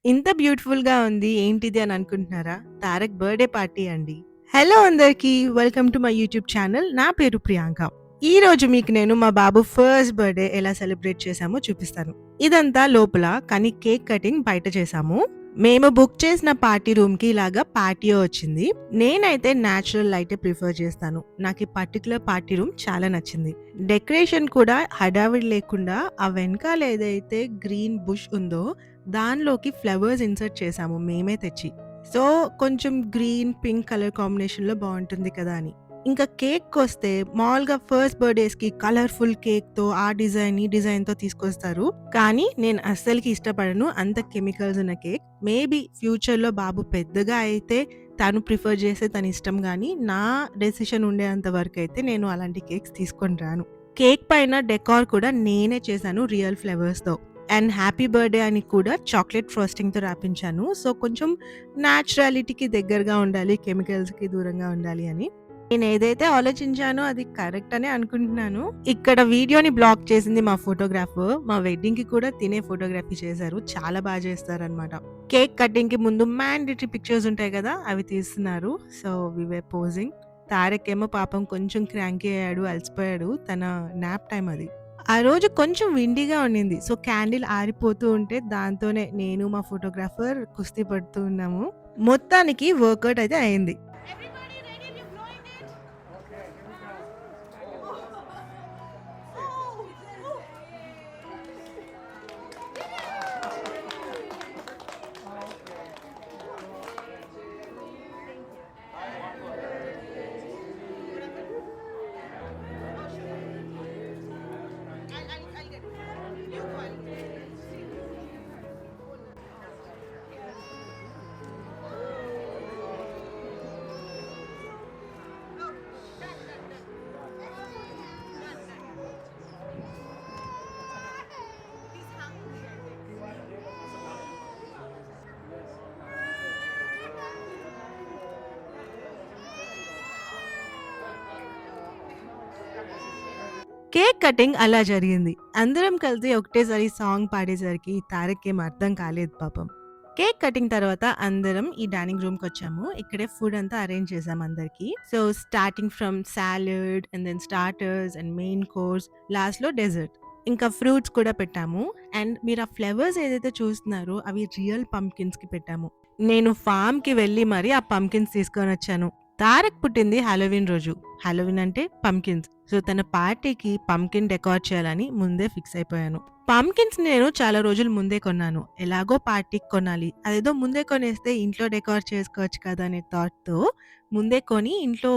ఇంత బ్యూటిఫుల్‌గా ఉంది. ఏంటిది అని అనుకుంటున్నారా? తారక్ బర్త్‌డే పార్టీ అండి. హలో అందరికీ. Welcome to my YouTube channel. నా పేరు ప్రియాంక. ఈరోజు మీకు నేను మా బాబు ఫస్ట్ బర్త్‌డే ఎలా సెలబ్రేట్ చేశామో చూపిస్తాను. ఇదంతా లోపల, కానీ కేక్ కటింగ్ బయట చేశాము. మేము బుక్ చేసిన పార్టీ రూమ్‌కి ఇలాగా పాటియో వచ్చింది. నేనైతే నేచురల్ లైటే ప్రిఫర్ చేస్తాను. నాకు ఈ పర్టిక్యులర్ పార్టీ రూమ్ చాలా నచ్చింది. డెకరేషన్ కూడా హడావిడి లేకుండా ఆ వెనకాల ఏదైతే గ్రీన్ బుష్ ఉందో దానిలోకి ఫ్లవర్స్ ఇన్సర్ట్ చేసాము మేమే తెచ్చి. సో, కొంచెం గ్రీన్, పింక్ కలర్ కాంబినేషన్‌లో బావుంటుంది కదా అని. ఇంకా కేక్‌కొస్తే మామూలుగా ఫస్ట్ బర్త్‌డేస్‌కి కలర్‌ఫుల్ కేక్‌తో ఆ డిజైన్, ఈ డిజైన్‌తో తీసుకొస్తారు. కానీ నేను అస్సలకి ఇష్టపడను అంత కెమికల్స్ ఉన్న కేక్. మేబీ ఫ్యూచర్‌లో బాబు పెద్దగా అయితే తను ప్రిఫర్ చేస్తే తన ఇష్టం గానీ, నా డెసిషన్ ఉండేంత వరకైతే నేను అలాంటి కేక్స్ తీసుకొని రాను. కేక్ పైన డెకార్ కూడా నేనే చేశాను రియల్ ఫ్లవర్స్‌తో. అండ్ హ్యాపీ బర్త్‌డే అని కూడా చాక్లేట్ ఫ్రాస్టింగ్‌తో రాపించాను. సో, కొంచెం న్యాచురాలిటీకి దగ్గరగా ఉండాలి, కెమికల్స్‌కి దూరంగా ఉండాలి అని. నేనేదైతే ఆలోచించానో అది కరెక్ట్ అనే అనుకుంటున్నాను. ఇక్కడ వీడియోని బ్లాక్ చేసింది మా ఫోటోగ్రాఫర్. మా వెడ్డింగ్‌కి కూడా తినే ఫోటోగ్రఫీ చేశారు. చాలా చేస్తారనమాట. కేక్ కటింగ్‌కి ముందు మ్యాండేటరీ పిక్చర్స్ ఉంటాయి కదా! అవి తీస్తున్నారు. సో, వి వర్ పోజింగ్. తారక్ ఏమో పాపం కొంచెం క్రాంకీ అయ్యాడు, అలసిపోయాడు. తన న్యాప్ టైమ్ అది. ఆ రోజు కొంచెం విండీగా ఉండింది. సో, క్యాండిల్ ఆరిపోతూ ఉంటే దాంతోనే నేను, మా ఫోటోగ్రాఫర్ కుస్తీ పడుతూ ఉన్నాము. మొత్తానికి వర్కౌట్ అయితే అయింది. కేక్ కటింగ్ అలా జరిగింది. అందరం కలిసి ఒకటేసారి సాంగ్ పాడేసరికి తారక్‌కేం అర్థం కాలేదు పాపం. కేక్ కటింగ్ తర్వాత అందరం ఈ డైనింగ్ రూమ్‌కొచ్చాము. ఇక్కడే ఫుడ్ అంతా అరేంజ్ చేసాం అందరికి. So, starting from salad and then starters and main course, లాస్ట్‌లో డెజర్ట్. ఇంకా ఫ్రూట్స్ కూడా పెట్టాము. అండ్ మీరు ఆ ఫ్లవర్స్ ఏదైతే చూస్తున్నారో అవి రియల్ పంప్కిన్స్‌కి పెట్టాము. నేను ఫార్మ్‌కి వెళ్లి మరి ఆ పంప్కిన్స్ తీసుకొనొచ్చాను. తారక్ పుట్టింది హాలోవీన్ రోజు. హాలోవీన్ అంటే పంప్కిన్స్. సో, తన పార్టీకి పంప్కిన్ డెకార్ చేయాలని ముందే ఫిక్స్ అయిపోయాను. పంప్కిన్స్ నేను చాలా రోజుల ముందే కొన్నాను. ఎలాగో పార్టీకి కొనాలి. అదేదో ముందే కొనేస్తే ఇంట్లో డెకార్ చేసుకోవచ్చు కదా అనే థాట్‌తో ముందే కొని ఇంట్లో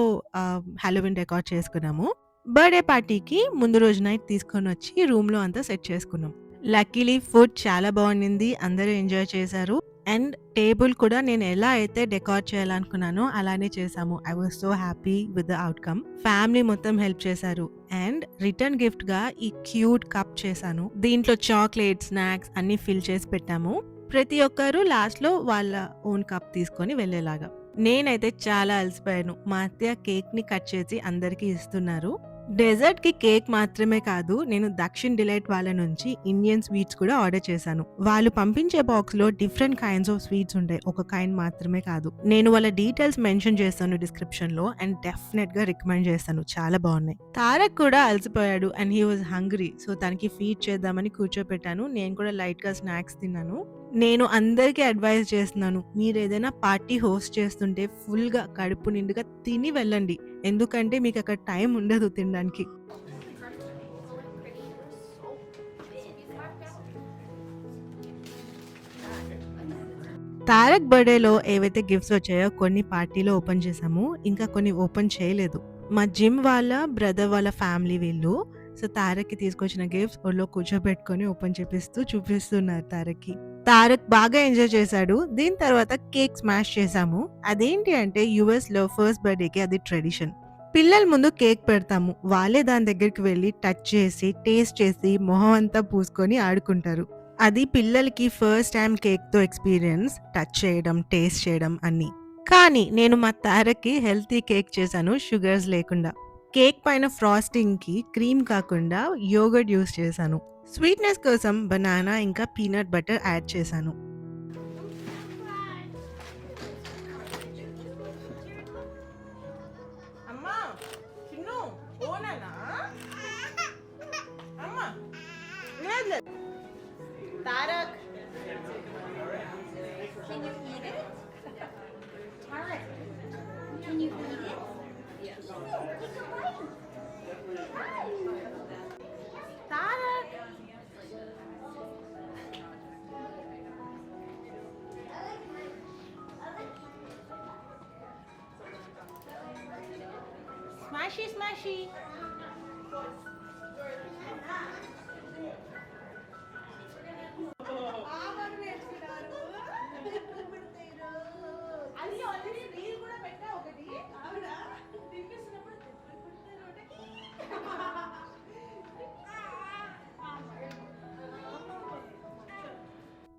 హాలోవీన్ డెకార్ చేసుకున్నాము. బర్త్‌డే పార్టీకి ముందు రోజు నైట్ తీసుకొనొచ్చి రూమ్‌లో అంతా సెట్ చేసుకున్నాం. లక్కీలీ ఫుడ్ చాలా బావుండింది. అందరూ ఎంజాయ్ చేశారు. అండ్ టేబుల్ కూడా నేను ఎలా అయితే డెకార్ చేయాలనుకున్నానో అలానే చేశాము. I was so happy with the outcome. Family మొత్తం హెల్ప్ చేశారు. అండ్ రిటర్న్ గిఫ్ట్‌గా ఈ క్యూట్ కప్ చేశాను. దీంట్లో చాక్లేట్, స్నాక్స్ అన్నీ ఫిల్ చేసి పెట్టాము. ప్రతి ఒక్కరు లాస్ట్‌లో వాళ్ళ ఓన్ కప్ తీసుకొని వెళ్ళేలాగా. నేనైతే చాలా అలసిపోయాను. మా అత్తయ్య కేక్‌ని కట్ చేసి అందరికీ ఇస్తున్నారు. డెజర్ట్‌కి కేక్ మాత్రమే కాదు, నేను దక్షిణ్ డిలైట్ వాళ్ళ నుంచి ఇండియన్ స్వీట్స్ కూడా ఆర్డర్ చేశాను. వాళ్ళు పంపించే బాక్స్‌లో డిఫరెంట్ కైండ్స్ ఆఫ్ స్వీట్స్ ఉంటాయి. ఒక కైండ్ మాత్రమే కాదు. నేను వాళ్ళ డీటెయిల్స్ మెన్షన్ చేస్తాను డిస్క్రిప్షన్‌లో అండ్ డెఫినెట్‌గా రికమెండ్ చేస్తాను. చాలా బాగున్నాయి. తారక్ కూడా అలసిపోయాడు and he was hungry. So, తనకి ఫీడ్ చేద్దామని కూర్చోపెట్టాను. నేను కూడా లైట్‌గా స్నాక్స్ తిన్నాను. నేను అందరికీ అడ్వైస్ చేస్తున్నాను. మీరేదైనా పార్టీ హోస్ట్ చేస్తుంటే ఫుల్‌గా కడుపు నిండుగా తిని వెళ్ళండి. ఎందుకంటే మీకక్కడ టైం ఉండదు తినడానికి. తారక్ బర్త్‌డేలో ఏవైతే గిఫ్ట్స్ వచ్చాయో కొన్ని పార్టీలో ఓపెన్ చేసాము. ఇంకా కొన్ని ఓపెన్ చేయలేదు. మా జిమ్ వాళ్ళ బ్రదర్ వాళ్ళ ఫ్యామిలీ వీళ్ళు. సో, తారక్‌కి తీసుకొచ్చిన గిఫ్ట్స్ ఒళ్ళో కూర్చోబెట్టుకొని ఓపెన్ చేపిస్తూ చూపిస్తున్నారు తారక్‌కి. తారక్ బాగా ఎంజాయ్ చేశాడు. దీని తర్వాత కేక్ స్మాష్ చేశాము. అదేంటి అంటే యూఎస్‌లో ఫస్ట్ బర్త్‌డేకి అది ట్రెడిషన్. పిల్లల ముందు కేక్ పెడతాము. వాళ్ళే దాని దగ్గరికి వెళ్లి టచ్ చేసి, టేస్ట్ చేసి, మొహం అంతా పూసుకొని ఆడుకుంటారు. అది పిల్లలకి ఫస్ట్ టైమ్ కేక్‌తో ఎక్స్‌పీరియన్స్. టచ్ చేయడం, టేస్ట్ చేయడం అన్నీ. కానీ నేను మా తారక్‌కి హెల్తీ కేక్ చేశాను షుగర్స్ లేకుండా. కేక్ పైన ఫ్రాస్టింగ్‌కి క్రీమ్ కాకుండా యోగర్ట్ యూజ్ చేశాను. స్వీట్‌నెస్ కోసం బనానా ఇంకా పీనట్ బటర్ యాడ్ చేశాను. Smashy, smashy. అది ఆల్రెడీ రీల్ కూడా పెట్టా ఒకటి ఆవిడ తినిపిస్తున్నప్పుడు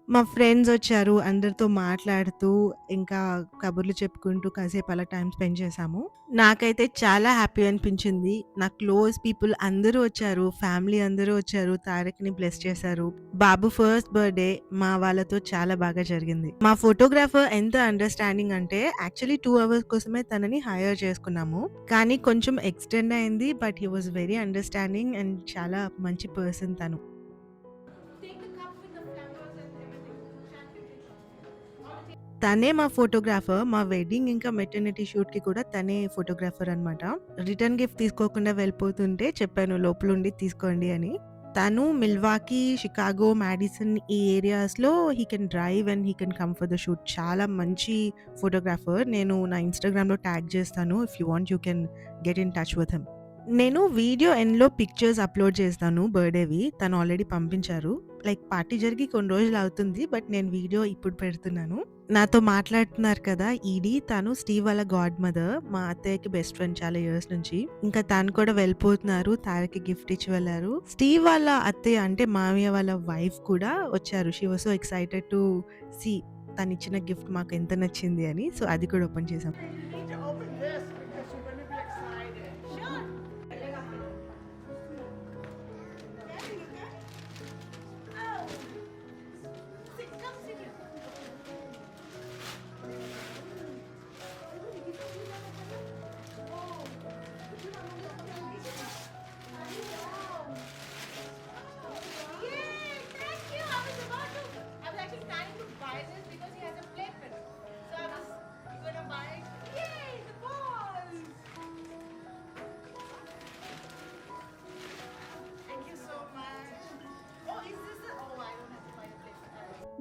మా ఫ్రెండ్స్ వచ్చారు. అందరితో మాట్లాడుతూ, ఇంకా కబుర్లు చెప్పుకుంటూ కాసేపు అలా టైమ్ స్పెండ్ చేశాము. నాకైతే చాలా హ్యాపీ అనిపించింది. నా క్లోజ్ పీపుల్ అందరూ వచ్చారు. ఫ్యామిలీ అందరూ వచ్చారు. తారక్‌ని బ్లెస్ చేశారు. బాబు ఫస్ట్ బర్త్‌డే మా వాళ్ళతో చాలా బాగా జరిగింది. మా ఫోటోగ్రాఫర్ ఎంత అండర్‌స్టాండింగ్ అంటే యాక్చువల్లీ 2 అవర్స్ కోసమే తనని హైర్ చేసుకున్నాము. కానీ కొంచెం ఎక్స్‌టెండ్ అయింది. But he was very understanding and చాలా మంచి పర్సన్ తను. తనే మా ఫోటోగ్రాఫర్. మా వెడ్డింగ్ ఇంకా మెటర్నిటీ షూట్‌కి కూడా తనే ఫోటోగ్రాఫర్ అనమాట. రిటర్న్ గిఫ్ట్ తీసుకోకుండా వెళ్ళిపోతుంటే చెప్పాను లోపలుండి తీసుకోండి అని. తను మిల్వాకీ, షికాగో, మాడిసన్ ఈ ఏరియాస్‌లో హి can drive and he can come for the shoot. చాలా మంచి ఫోటోగ్రాఫర్. నేను నా ఇన్‌స్టాగ్రామ్‌లో ట్యాగ్ చేస్తాను. If you want you can get in touch with him. నేను వీడియో ఎండ్‌లో పిక్చర్స్ అప్‌లోడ్ చేస్తాను బర్త్‌డేవి. తను ఆల్రెడీ పంపించారు. లైక్ పార్టీ జరిగి కొన్ని రోజులు అవుతుంది. బట్ నేను వీడియో ఇప్పుడు పెడుతున్నాను. నాతో మాట్లాడుతున్నారు కదా! ఈడీ తను స్టీవ్ వాళ్ళ గాడ్ మదర్. మా అత్తయ్యకి బెస్ట్ ఫ్రెండ్ చాలా ఇయర్స్ నుంచి. ఇంకా తను కూడా వెళ్ళిపోతున్నారు. తారక్‌కి గిఫ్ట్ ఇచ్చి వెళ్లారు. స్టీవ్ వాళ్ళ అత్తయ్య అంటే మామయ్య వాళ్ళ వైఫ్ కూడా వచ్చారు. She was so excited to see తనిచ్చిన గిఫ్ట్ మాకు ఎంత నచ్చింది అని. సో అది కూడా ఓపెన్ చేసాం.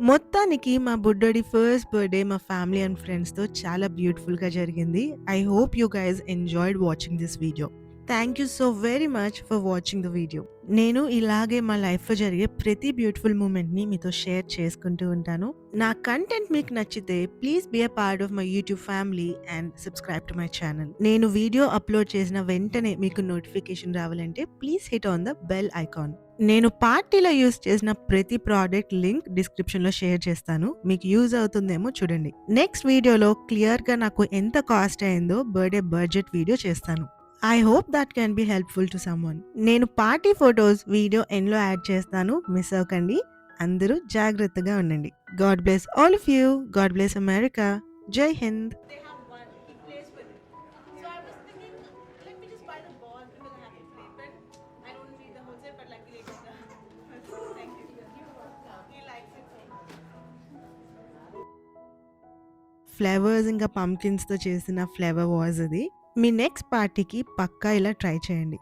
మొత్తానికి మా బుడ్డోడి ఫస్ట్ బర్త్‌డే మా ఫ్యామిలీ అండ్ ఫ్రెండ్స్‌తో చాలా బ్యూటిఫుల్‌గా జరిగింది. I hope you guys enjoyed watching this video. Thank you so very much for watching the video. నేను ఇలాగే మా లైఫ్‌లో జరిగే ప్రతి బ్యూటిఫుల్ మూమెంట్‌ని మీతో షేర్ చేసుకుంటూ ఉంటాను. నా కంటెంట్ మీకు నచ్చితే please be a part of my YouTube family and subscribe to my channel. నేను వీడియో అప్‌లోడ్ చేసిన వెంటనే మీకు నోటిఫికేషన్ రావాలంటే please hit on the bell icon. నేను పార్టీలో యూజ్ చేసిన ప్రతి ప్రోడక్ట్ లింక్ డిస్క్రిప్షన్‌లో షేర్ చేస్తాను. మీకు యూజ్ అవుతుందేమో చూడండి. నెక్స్ట్ వీడియోలో క్లియర్‌గా నాకు ఎంత కాస్ట్ అయిందో బర్త్‌డే బడ్జెట్ వీడియో చేస్తాను. I hope that can be helpful to someone. నేను పార్టీ ఫోటోస్ వీడియో ఎండ్‌లో యాడ్ చేస్తాను. మిస్ అవ్వకండి. అందరూ జాగ్రత్తగా ఉండండి. God bless all of you. God bless America. జై హింద్. ఫ్లేవర్స్ ఇంకా పంకిన్స్‌తో చేసిన ఫ్లేవర్ వాజ్ అది. మీ నెక్స్ట్ పార్టీకి పక్కా ఇలా ట్రై చేయండి.